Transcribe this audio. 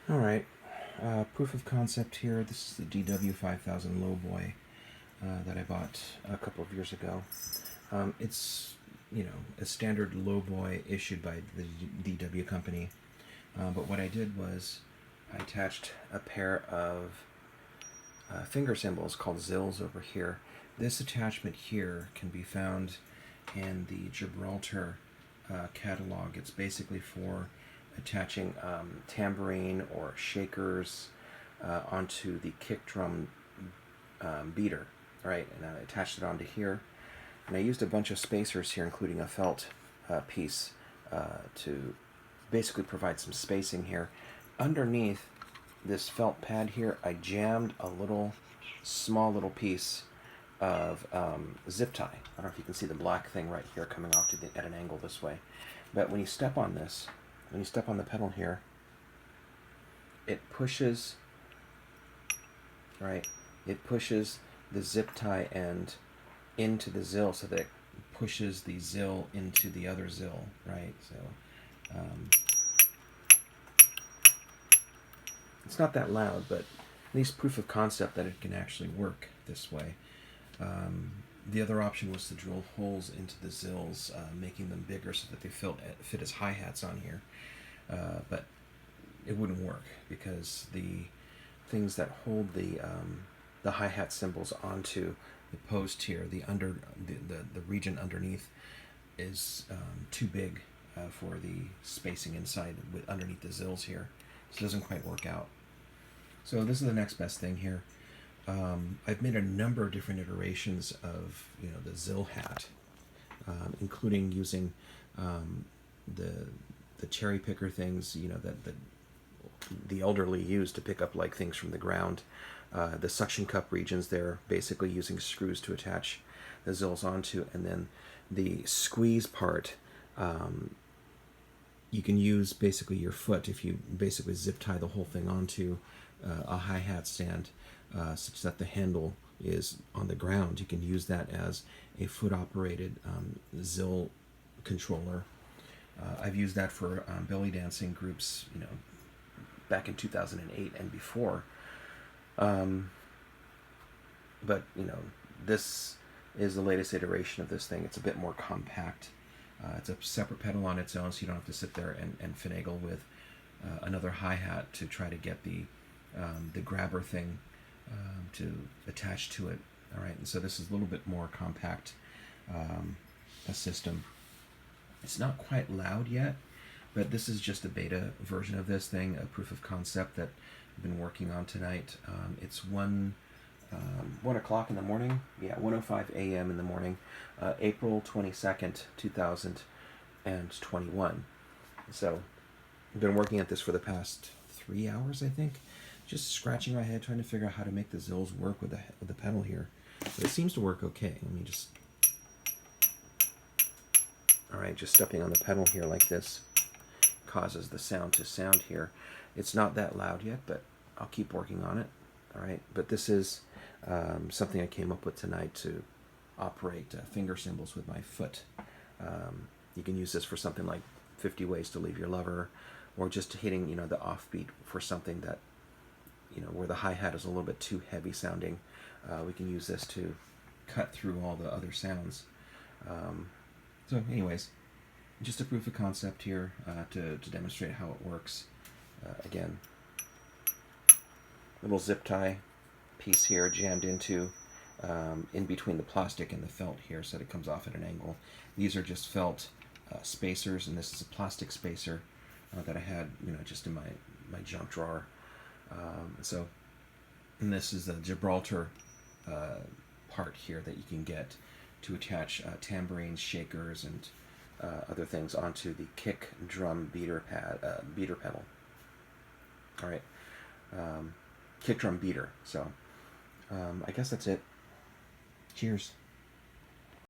Alright, proof of concept here. This is the DW5000 Low Boy that I bought a couple of years ago. It's, a standard low boy issued by the DW company. But what I did was I attached a pair of finger cymbals called Zils over here. This attachment here can be found in the Gibraltar catalog. It's basically for attaching tambourine or shakers onto the kick drum beater, right? And I attached it onto here. And I used a bunch of spacers here, including a felt piece to basically provide some spacing here. Underneath this felt pad here, I jammed a small little piece of zip tie. I don't know if you can see the black thing right here coming off at an angle this way. But when you step on this, when you step on the pedal here, it pushes, right? It pushes the zip tie end into the Zil so that it pushes the Zil into the other Zil, right? So it's not that loud, but at least proof of concept that it can actually work this way. The other option was to drill holes into the Zils, making them bigger so that they fit as hi-hats on here. But it wouldn't work because the things that hold the hi-hat cymbals onto the post here, the region underneath, is too big for the spacing inside underneath the Zils here. So it doesn't quite work out. So this is the next best thing here. I've made a number of different iterations of the Zil-hat, including using the cherry picker things that the elderly use to pick up like things from the ground. The suction cup regions there, basically using screws to attach the Zils onto, and then the squeeze part. You can use basically your foot if you basically zip tie the whole thing onto a hi-hat stand, such that the handle is on the ground. You can use that as a foot-operated Zil controller. I've used that for belly dancing groups, back in 2008 and before. But this is the latest iteration of this thing. It's a bit more compact. It's a separate pedal on its own, so you don't have to sit there and finagle with another hi-hat to try to get the grabber thing to attach to it. All right, and so this is a little bit more compact a system. It's not quite loud yet, but this is just a beta version of this thing, a proof of concept that I've been working on tonight. It's 1 o'clock in the morning. Yeah, 1:05 a.m. in the morning, April 22nd, 2021. So I've been working at this for the past 3 hours, I think, just scratching my head trying to figure out how to make the Zils work with the pedal here. But it seems to work okay. Let me just... Alright, just stepping on the pedal here like this causes the sound to sound here. It's not that loud yet, but I'll keep working on it. Alright, but this is something I came up with tonight to operate finger cymbals with my foot. You can use this for something like 50 Ways to Leave Your Lover, or just hitting the offbeat for something that where the hi-hat is a little bit too heavy sounding. We can use this to cut through all the other sounds. So anyways, just a proof of concept here to demonstrate how it works. Again, little zip tie piece here jammed into in between the plastic and the felt here so that it comes off at an angle. These are just felt spacers, and this is a plastic spacer that I had just in my junk drawer. And this is the Gibraltar part here that you can get to attach tambourines, shakers, and other things onto the kick drum beater pedal. All right, kick drum beater. So I guess that's it. Cheers.